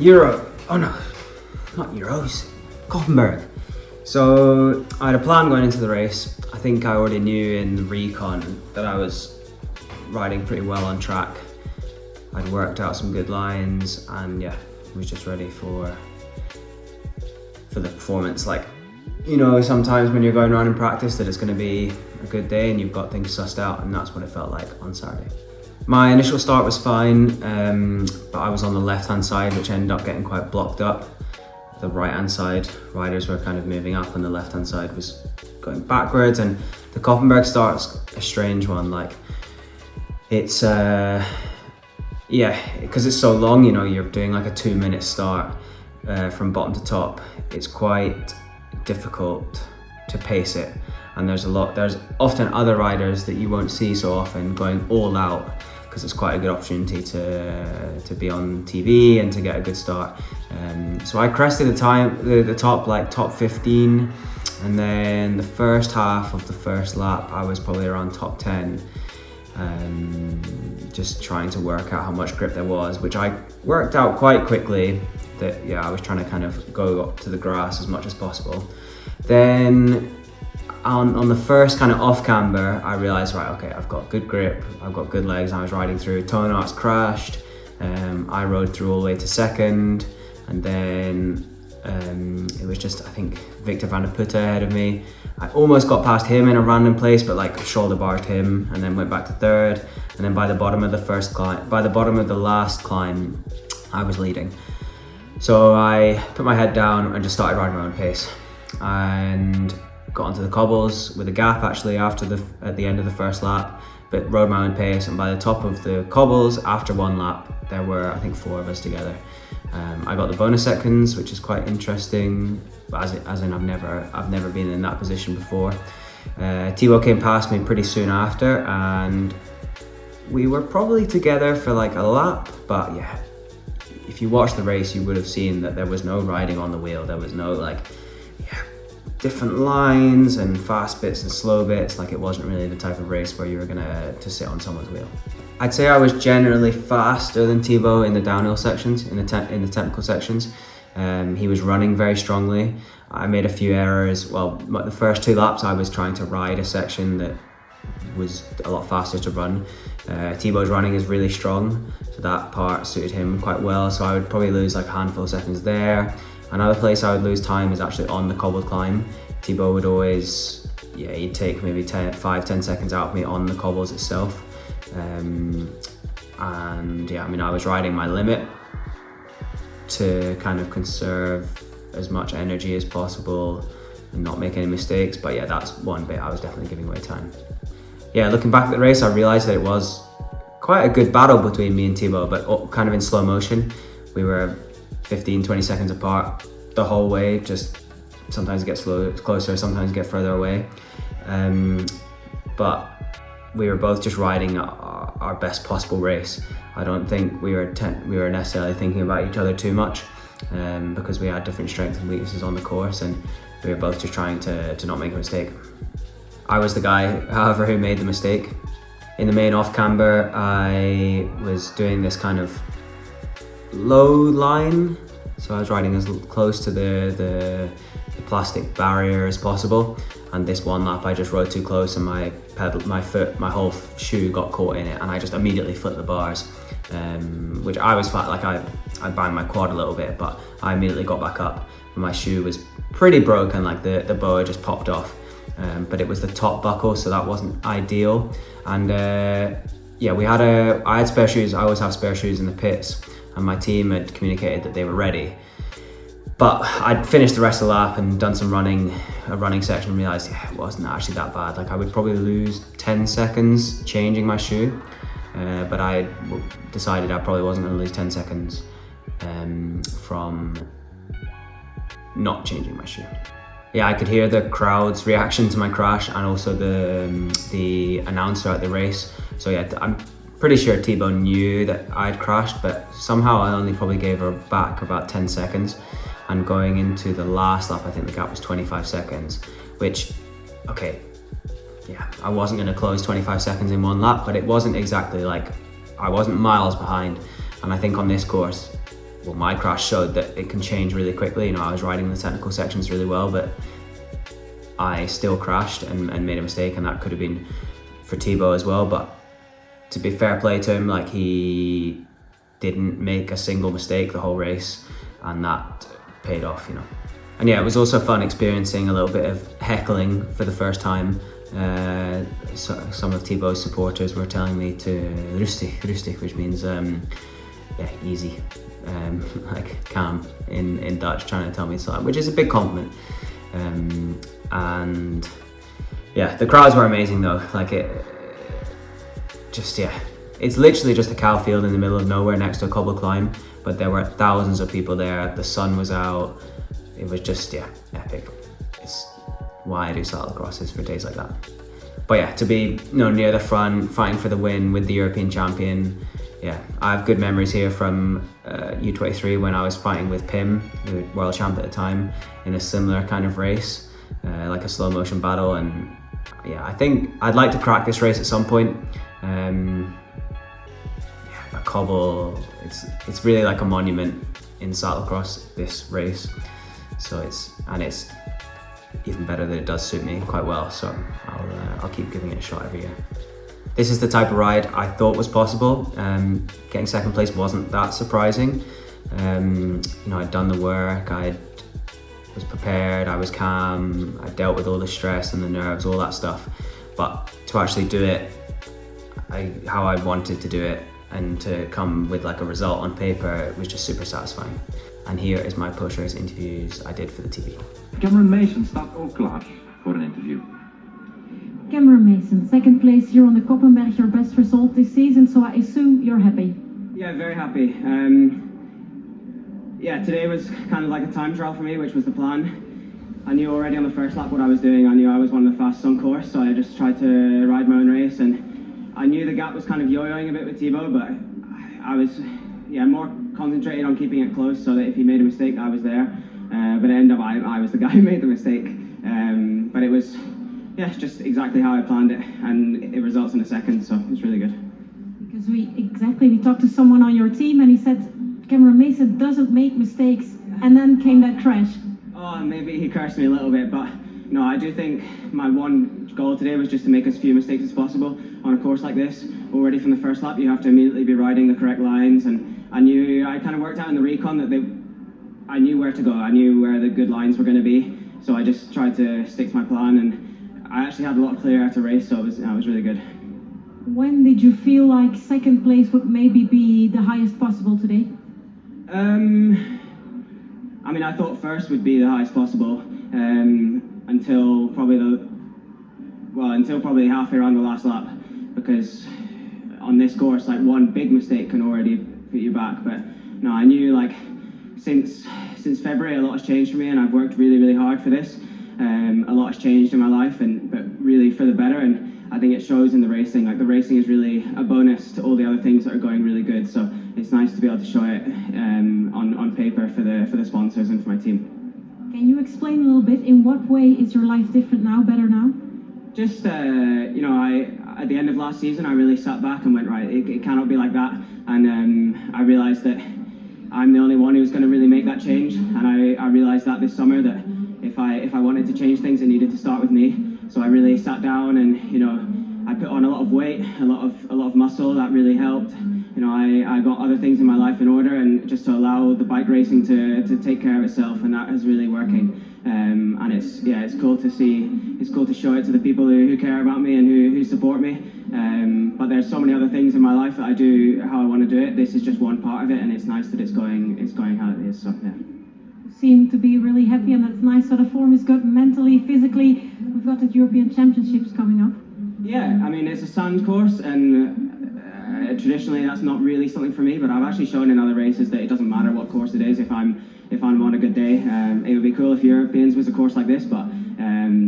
Oh no, not Euros, Koppenberg. So I had a plan going into the race. I think I already knew in the recon that I was riding pretty well on track. I'd worked out some good lines and yeah, was just ready for the performance. Like, you know, sometimes when you're going around in practice that it's going to be a good day and you've got things sussed out, and that's what it felt like on Saturday. My initial start was fine, but I was on the left-hand side, which ended up getting quite blocked up. The right-hand side riders were kind of moving up and the left-hand side was going backwards, and the Koppenberg start's a strange one. Like, it's, yeah, because it's so long, you know, you're doing like a 2-minute start from bottom to top. It's quite difficult to pace it, and there's often other riders that you won't see so often going all out, because it's quite a good opportunity to be on TV and to get a good start. So I crested the top 15, and then the first half of the first lap I was probably around top 10, just trying to work out how much grip there was, which I worked out quite quickly. That, yeah, I was trying to kind of go up to the grass as much as possible. Then on the first kind of off camber, I realized, right, okay, I've got good grip, I've got good legs, I was riding through. Tone Arts crashed, I rode through all the way to second, and then it was just, I think, Victor van der Putte ahead of me. I almost got past him in a random place, but like shoulder barred him, and then went back to third. And then by the bottom of the last climb, I was leading. So I put my head down and just started riding my own pace, and got onto the cobbles with a gap actually at the end of the first lap, but rode my own pace. And by the top of the cobbles, after one lap, there were, I think, 4 of us together. I got the bonus seconds, which is quite interesting, as in I've never been in that position before. Thibaut came past me pretty soon after, and we were probably together for like a lap, but yeah, if you watched the race, you would have seen that there was no riding on the wheel. There was no like, yeah, different lines and fast bits and slow bits. Like, it wasn't really the type of race where you were to sit on someone's wheel. I'd say I was generally faster than Thibaut in the downhill sections, in the technical sections. He was running very strongly. I made a few errors. Well, the first 2 laps I was trying to ride a section that was a lot faster to run. Thibaut's running is really strong, so that part suited him quite well, so I would probably lose like a handful of seconds there. Another place I would lose time is actually on the cobbled climb. Thibaut would always, yeah, he'd take maybe 5-10 seconds out of me on the cobbles itself. And yeah, I mean, I was riding my limit to kind of conserve as much energy as possible and not make any mistakes, but yeah, that's one bit I was definitely giving away time. Yeah, looking back at the race, I realized that it was quite a good battle between me and Thibaut, but kind of in slow motion. We were 15-20 seconds apart the whole way, just sometimes get closer, sometimes get further away. But we were both just riding our best possible race. I don't think we were necessarily thinking about each other too much, because we had different strengths and weaknesses on the course, and we were both just trying to not make a mistake. I was the guy, however, who made the mistake. In the main off camber, I was doing this kind of low line, so I was riding as close to the plastic barrier as possible. And this one lap, I just rode too close, and my whole shoe got caught in it, and I just immediately flipped the bars, which I was flat. Like, I banged my quad a little bit, but I immediately got back up, and my shoe was pretty broken. Like, the boa just popped off. But it was the top buckle, so that wasn't ideal. And yeah, I had spare shoes. I always have spare shoes in the pits, and my team had communicated that they were ready. But I'd finished the rest of the lap and done some a running section, and realized, yeah, it wasn't actually that bad. Like, I would probably lose 10 seconds changing my shoe, but I decided I probably wasn't going to lose 10 seconds from not changing my shoe. Yeah, I could hear the crowd's reaction to my crash, and also the announcer at the race. So yeah, I'm pretty sure Thibaut knew that I'd crashed, but somehow I only probably gave her back about 10 seconds. And going into the last lap, I think the gap was 25 seconds, which, okay, yeah, I wasn't going to close 25 seconds in one lap, but it wasn't exactly like, I wasn't miles behind. And I think on this course, well, my crash showed that it can change really quickly. You know, I was riding the technical sections really well, but I still crashed and made a mistake, and that could have been for Thibaut as well. But to be fair play to him, like, he didn't make a single mistake the whole race, and that paid off, you know. And yeah, it was also fun experiencing a little bit of heckling for the first time. So some of Thibaut's supporters were telling me to rustig, which means yeah, easy, like calm in Dutch, trying to tell me something, which is a big compliment. And yeah, the crowds were amazing though. Like, it's literally just a cow field in the middle of nowhere next to a cobble climb, but there were thousands of people there. The sun was out. It was just, yeah, epic. It's why I do cyclocross, is for days like that. But yeah, to be, you know, near the front, fighting for the win with the European champion, yeah, I have good memories here from U23 when I was fighting with Pim, the world champ at the time, in a similar kind of race, like a slow motion battle. And yeah, I think I'd like to crack this race at some point. Yeah, a cobble, it's really like a monument in cyclocross, this race. So it's even better that it does suit me quite well. So I'll keep giving it a shot every year. This is the type of ride I thought was possible. Getting second place wasn't that surprising. You know, I'd done the work, I was prepared, I was calm, I dealt with all the stress and the nerves, all that stuff. But to actually do it how I wanted to do it, and to come with like a result on paper, it was just super satisfying. And here is my post-race interviews I did for the TV. Cameron Mason staat ook klaar voor een interview. Cameron Mason, second place here on the Koppenberg, your best result this season, so I assume you're happy. Yeah, very happy. Yeah, today was kind of like a time trial for me, which was the plan. I knew already on the first lap what I was doing. I knew I was one of the fastest on course, so I just tried to ride my own race, and I knew the gap was kind of yo-yoing a bit with Thibaut, but I was more concentrated on keeping it close so that if he made a mistake, I was there. But at the end of I was the guy who made the mistake. But it was, yeah, just exactly how I planned it, and it results in a second, so it's really good. Because we talked to someone on your team, and he said Cameron Mason doesn't make mistakes, and then came that crash. Oh, maybe he cursed me a little bit, but no, I do think my one goal today was just to make as few mistakes as possible on a course like this. Already from the first lap, you have to immediately be riding the correct lines, and I kind of worked out in the recon that I knew where to go. I knew where the good lines were going to be, so I just tried to stick to my plan, and I actually had a lot of clear air to race, so it was really good. When did you feel like second place would maybe be the highest possible today? I mean, I thought first would be the highest possible until probably halfway around the last lap, because on this course, like, one big mistake can already put you back. But no, I knew, like, since February a lot has changed for me, and I've worked really, really hard for this. A lot has changed in my life, but really for the better, and I think it shows in the racing. Like, the racing is really a bonus to all the other things that are going really good, so it's nice to be able to show it on paper for the sponsors and for my team. Can you explain a little bit, in what way is your life different now, better now? Just, you know, at the end of last season, I really sat back and went, right, it cannot be like that, and I realised that I'm the only one who's going to really make that change, and I realised that this summer that if I wanted to change things, it needed to start with me. So I really sat down, and, you know, I put on a lot of weight, a lot of muscle. That really helped. You know, I got other things in my life in order, and just to allow the bike racing to take care of itself, and that is really working. And it's cool to see. It's cool to show it to the people who care about me and who support me. But there's so many other things in my life that I do how I want to do it. This is just one part of it, and it's nice that it's going how it is. So yeah. Seem to be really happy, and that's nice. So the form is good mentally, physically. We've got the European Championships coming up. Yeah, I mean, it's a sand course, and traditionally that's not really something for me, but I've actually shown in other races that it doesn't matter what course it is. If I'm on a good day, it would be cool if Europeans was a course like this, but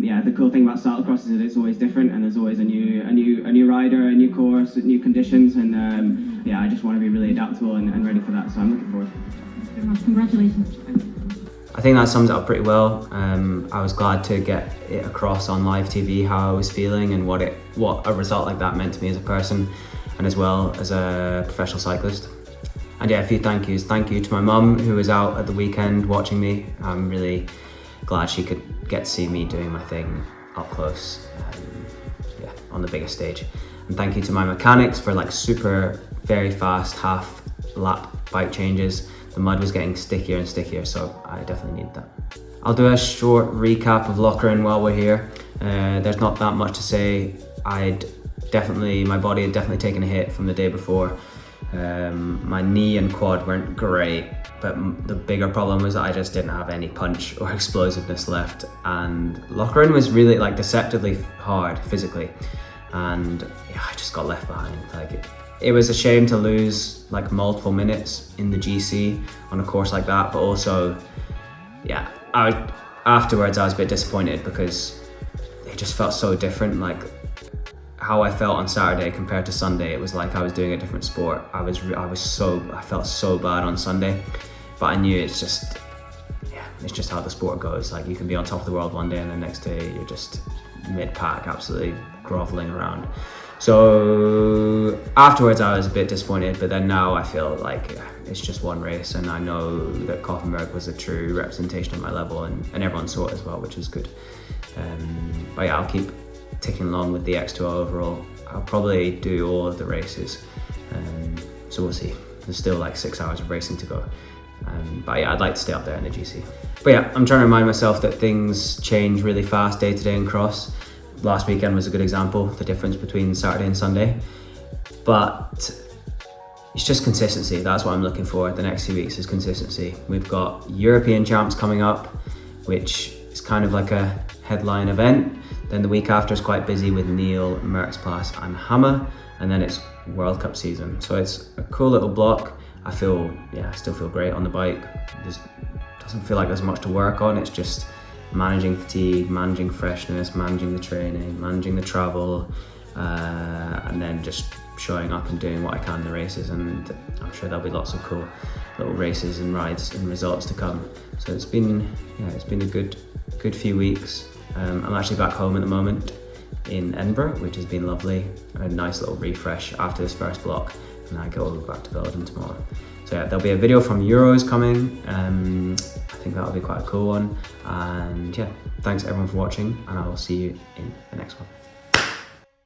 yeah, the cool thing about cyclocross is that it's always different, and there's always a new rider, a new course, new conditions, and yeah, I just want to be really adaptable and ready for that, so I'm looking forward. Thanks very much. Congratulations. I think that sums it up pretty well. I was glad to get it across on live TV how I was feeling and what a result like that meant to me as a person, and as well as a professional cyclist. And yeah, a few thank yous. Thank you to my mum who was out at the weekend watching me. I'm really glad she could get to see me doing my thing up close, yeah, on the biggest stage. And thank you to my mechanics for like super, very fast half lap bike changes. The mud was getting stickier and stickier, so I definitely need that. I'll do a short recap of Lochran while we're here. There's not that much to say. My body had definitely taken a hit from the day before. My knee and quad weren't great, but the bigger problem was that I just didn't have any punch or explosiveness left. And Lochran was really like deceptively hard physically. And yeah, I just got left behind. Like it was a shame to lose like multiple minutes in the GC on a course like that, but also, yeah, afterwards I was a bit disappointed because it just felt so different. Like how I felt on Saturday compared to Sunday, it was like I was doing a different sport. I felt so bad on Sunday, but I knew it's just how the sport goes. Like you can be on top of the world one day and the next day you're just mid-pack, absolutely groveling around. So afterwards I was a bit disappointed, but then now I feel like it's just one race, and I know that Koppenberg was a true representation of my level, and everyone saw it as well, which is good. But yeah, I'll keep ticking along with the X2O overall. I'll probably do all of the races, so we'll see. There's still like 6 hours of racing to go, but yeah, I'd like to stay up there in the GC. But yeah, I'm trying to remind myself that things change really fast day to day in cross. Last weekend was a good example, the difference between Saturday and Sunday, but it's just consistency. That's what I'm looking for the next few weeks, is consistency. We've got European champs coming up, which is kind of like a headline event. Then the week after is quite busy with Neil, Merckxplas and Hammer, and then it's World Cup season. So it's a cool little block. I still feel great on the bike. Doesn't feel like there's much to work on. It's just managing fatigue, managing freshness, managing the training, managing the travel, and then just showing up and doing what I can in the races. And I'm sure there'll be lots of cool little races and rides and results to come. So it's been a good few weeks. I'm actually back home at the moment in Edinburgh, which has been lovely. A nice little refresh after this first block, and I go back to Belgium tomorrow. So yeah, there'll be a video from Euros coming. I think that'll be quite a cool one. And yeah, thanks everyone for watching, and I will see you in the next one.